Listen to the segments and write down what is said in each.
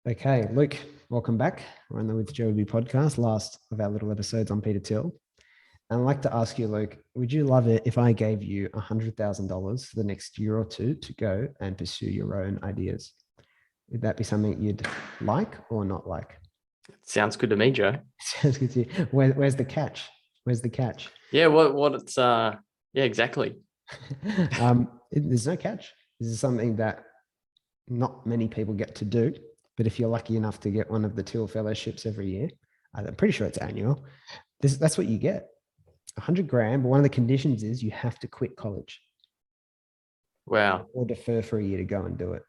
Okay, Luke, welcome back. We're on the With Joby podcast, last of our little episodes on Peter Thiel. And I'd like to ask you, Luke, would you love it if I gave you $100,000 for the next year or two to go and pursue your own ideas? Would that be something you'd like or not like? Sounds good to me, Joe. Sounds good to you. Where's the catch? Where's the catch? Yeah, what it's yeah, exactly. There's no catch. This is something that not many people get to do. But if you're lucky enough to get one of the Thiel Fellowships every year, I'm pretty sure it's annual. That's what you get. 100 grand. But one of the conditions is you have to quit college. Wow. Or defer for a year to go and do it.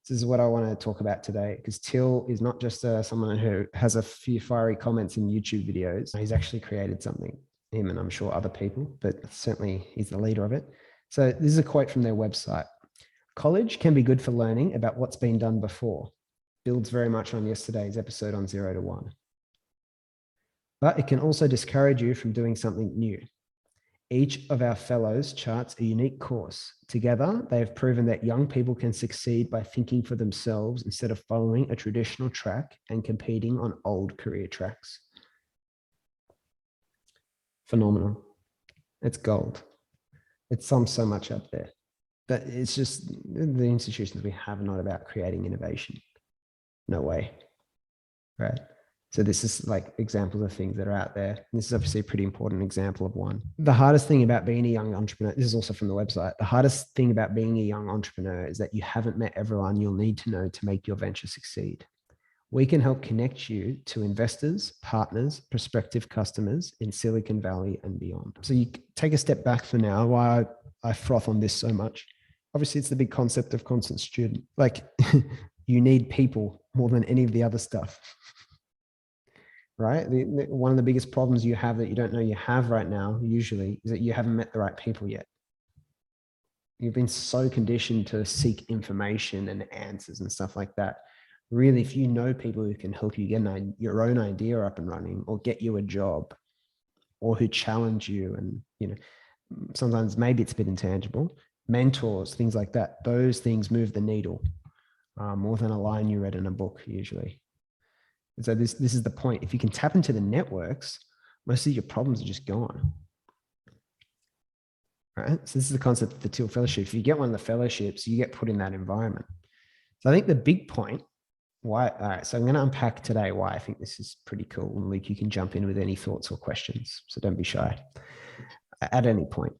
This is what I want to talk about today, because Thiel is not just someone who has a few fiery comments in YouTube videos. He's actually created something, him and I'm sure other people, but certainly he's the leader of it. So this is a quote from their website. College can be good for learning about what's been done before. Builds very much on yesterday's episode on 0 to 1. But it can also discourage you from doing something new. Each of our fellows charts a unique course. Together, they have proven that young people can succeed by thinking for themselves instead of following a traditional track and competing on old career tracks. Phenomenal. It's gold. It sums so much up there. But it's just the institutions we have are not about creating innovation. No way. Right. So this is like examples of things that are out there. This is obviously a pretty important example of one. The hardest thing about being a young entrepreneur, this is also from the website, the hardest thing about being a young entrepreneur is that you haven't met everyone you'll need to know to make your venture succeed. We can help connect you to investors, partners, prospective customers in Silicon Valley and beyond. So you take a step back for now, why I froth on this so much. Obviously, it's the big concept of constant student. Like you need people more than any of the other stuff. Right? One of the biggest problems you have that you don't know you have right now, usually, is that you haven't met the right people yet. You've been so conditioned to seek information and answers and stuff like that. Really, if you know people who can help you get your own idea up and running, or get you a job, or who challenge you, and sometimes maybe it's a bit intangible, mentors, things like that, those things move the needle more than a line you read in a book usually. And so this is the point. If you can tap into the networks, most of your problems are just gone. Right? So this is the concept of the Thiel Fellowship. If you get one of the fellowships, you get put in that environment. So I think the big point, all right, so I'm going to unpack today why I think this is pretty cool. And Luke, you can jump in with any thoughts or questions. So don't be shy at any point.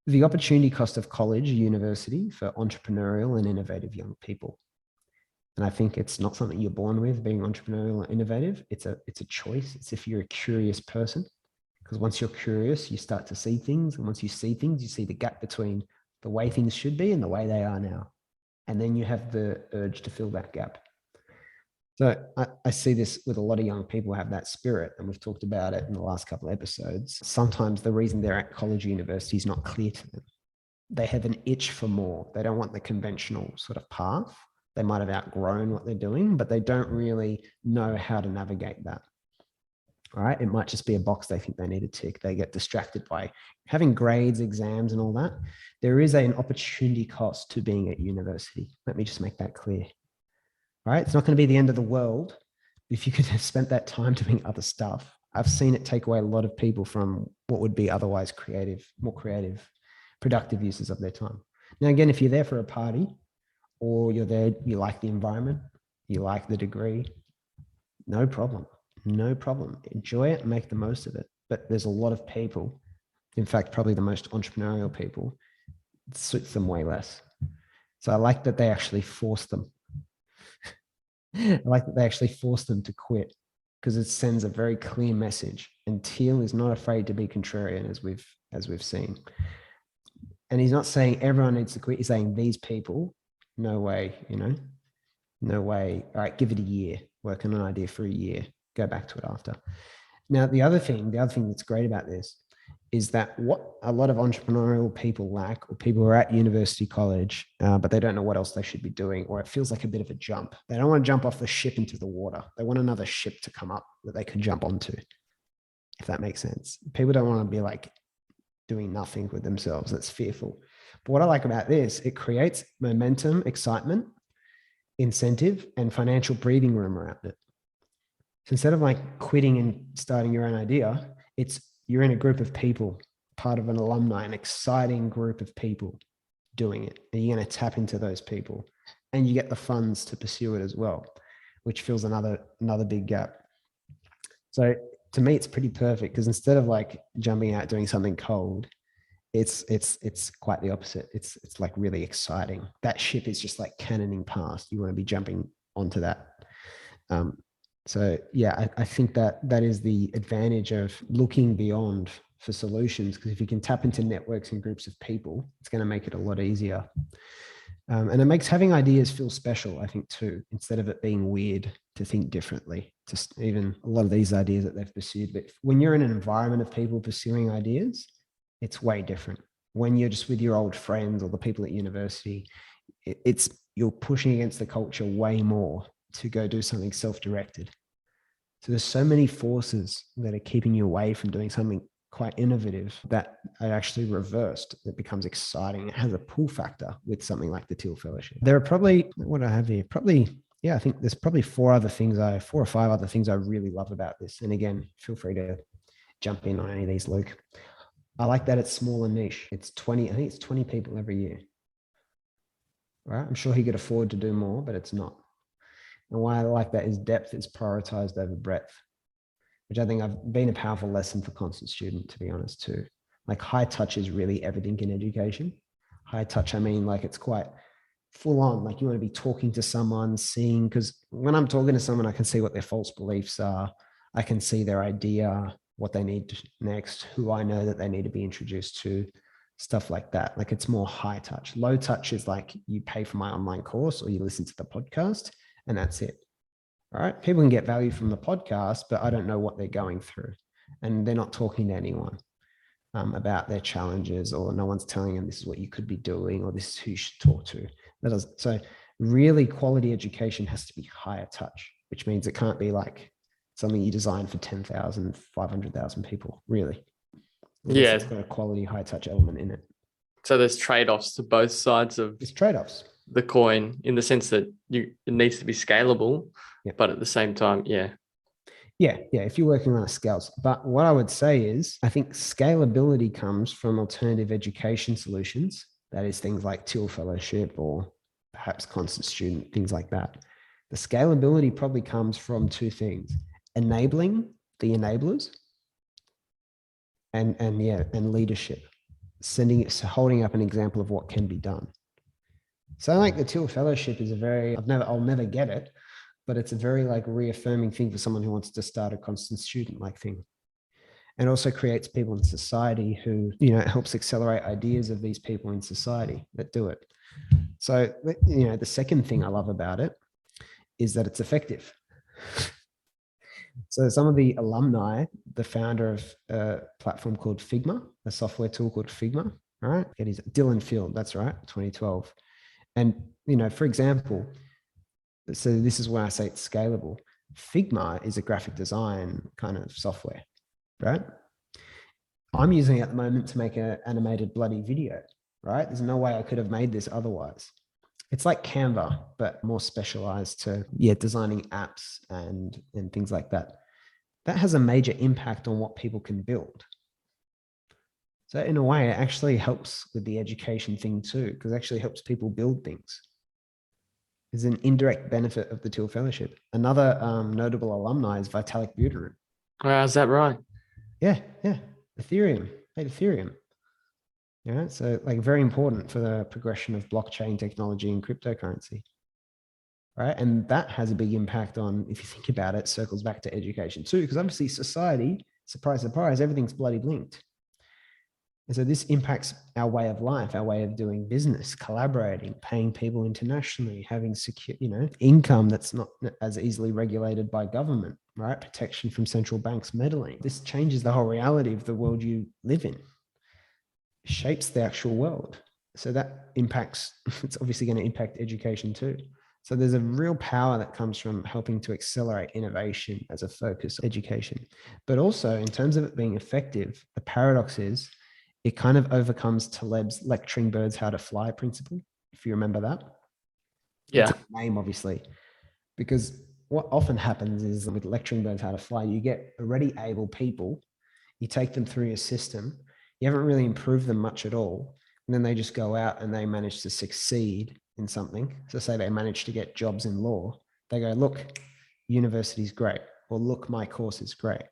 The opportunity cost of college or university for entrepreneurial and innovative young people. And I think it's not something you're born with, being entrepreneurial and innovative. It's a choice. It's if you're a curious person, because once you're curious, you start to see things. And once you see things, you see the gap between the way things should be and the way they are now. And then you have the urge to fill that gap. So I see this with a lot of young people who have that spirit, and we've talked about it in the last couple of episodes. Sometimes the reason they're at college or university is not clear to them. They have an itch for more. They don't want the conventional sort of path. They might have outgrown what they're doing, but they don't really know how to navigate that. All right. It might just be a box they think they need to tick. They get distracted by having grades, exams, and all that. There is an opportunity cost to being at university. Let me just make that clear. All right. It's not going to be the end of the world if you could have spent that time doing other stuff. I've seen it take away a lot of people from what would be otherwise more creative, productive uses of their time. Now, again, if you're there for a party, or you're there, you like the environment, you like the degree, no problem. Enjoy it and make the most of it. But there's a lot of people, in fact, probably the most entrepreneurial people, it suits them way less. So I like that they actually force them. I like that they actually force them to quit, because it sends a very clear message. And Thiel is not afraid to be contrarian, as we've seen. And he's not saying everyone needs to quit. He's saying these people, no way, no way. All right, give it a year, work on an idea for a year, go back to it after. Now, the other thing that's great about this is that what a lot of entrepreneurial people lack, or people who are at university, college, but they don't know what else they should be doing, or it feels like a bit of a jump. They don't want to jump off the ship into the water. They want another ship to come up that they can jump onto, if that makes sense. People don't want to be like doing nothing with themselves. That's fearful. But what I like about this, it creates momentum, excitement. incentive and financial breathing room around it. So instead of like quitting and starting your own idea, you're in a group of people, part of an alumni, an exciting group of people doing it. And you're going to tap into those people and you get the funds to pursue it as well, which fills another big gap. So to me, it's pretty perfect because instead of like jumping out doing something cold, it's quite the opposite. It's like really exciting. That ship is just like cannoning past. You want to be jumping onto that. So yeah, I think that is the advantage of looking beyond for solutions, because if you can tap into networks and groups of people, it's going to make it a lot easier. And it makes having ideas feel special, I think, too, instead of it being weird to think differently. Just even a lot of these ideas that they've pursued. But when you're in an environment of people pursuing ideas, it's way different. When you're just with your old friends or the people at university, you're pushing against the culture way more to go do something self-directed. So there's so many forces that are keeping you away from doing something quite innovative that are actually reversed. That becomes exciting. It has a pull factor with something like the Thiel Fellowship. There are probably, what do I have here? Yeah, I think there's probably four or five other things I really love about this. And again, feel free to jump in on any of these, Luke. I like that it's small and niche. I think it's 20 people every year. Right? I'm sure he could afford to do more, but it's not. And why I like that is depth is prioritized over breadth, which I think I've been a powerful lesson for constant student, to be honest, too. Like high touch is really everything in education. High touch, I mean, like it's quite full on. Like you want to be talking to someone, seeing, because when I'm talking to someone, I can see what their false beliefs are. I can see their idea, what they need next, who I know that they need to be introduced to, stuff like that. Like it's more high touch. Low touch is like you pay for my online course or you listen to the podcast and that's it. All right. People can get value from the podcast, but I don't know what they're going through. And they're not talking to anyone about their challenges, or no one's telling them this is what you could be doing, or this is who you should talk to. So really quality education has to be higher touch, which means it can't be like something you design for 10,000, 500,000 people, really. Yeah. It's got a quality high touch element in it. So there's trade-offs to both sides of There's trade-offs. The coin, in the sense that it needs to be scalable, Yep. but at the same time, yeah. If you're working on a scale. But what I would say is, I think scalability comes from alternative education solutions. That is things like Thiel Fellowship or perhaps constant student, things like that. The scalability probably comes from two things: enabling the enablers, and leadership, holding up an example of what can be done. So like the Thiel Fellowship is I'll never get it, but it's a very like reaffirming thing for someone who wants to start a constant student like thing. And also creates people in society who, helps accelerate ideas of these people in society that do it. So, the second thing I love about it is that it's effective. So some of the alumni, the founder of a platform called Figma, a software tool called Figma, all right? It is Dylan Field, that's right, 2012. And, for example, so this is why I say it's scalable. Figma is a graphic design kind of software, right? I'm using it at the moment to make an animated bloody video, right? There's no way I could have made this otherwise. It's like Canva, but more specialized to, designing apps and things like that. That has a major impact on what people can build. So in a way, it actually helps with the education thing too, because it actually helps people build things. There's an indirect benefit of the Thiel Fellowship. Another notable alumni is Vitalik Buterin. Is that right? Yeah. Ethereum. Yeah, so like very important for the progression of blockchain technology and cryptocurrency. Right. And that has a big impact on, if you think about it, circles back to education too, because obviously society, surprise, surprise, everything's bloody linked. And so this impacts our way of life, our way of doing business, collaborating, paying people internationally, having secure, income that's not as easily regulated by government, right? Protection from central banks meddling. This changes the whole reality of the world you live in, shapes the actual world. So that impacts, it's obviously going to impact education too. So there's a real power that comes from helping to accelerate innovation as a focus education. But also in terms of it being effective, the paradox is it kind of overcomes Taleb's lecturing birds how to fly principle, if you remember that. Yeah. It's a name, obviously, because what often happens is with lecturing birds how to fly, you get already able people, you take them through your system, you haven't really improved them much at all, and then they just go out and they manage to succeed in something. So say they manage to get jobs in law, they go, look, university's great, or look, my course is great.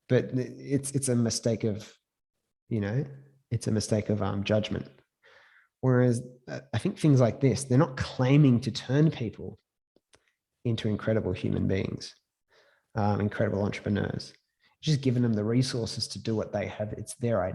But it's a mistake of, it's a mistake of judgment. Whereas I think things like this, they're not claiming to turn people into incredible human beings, incredible entrepreneurs, just giving them the resources to do what they have. It's their idea.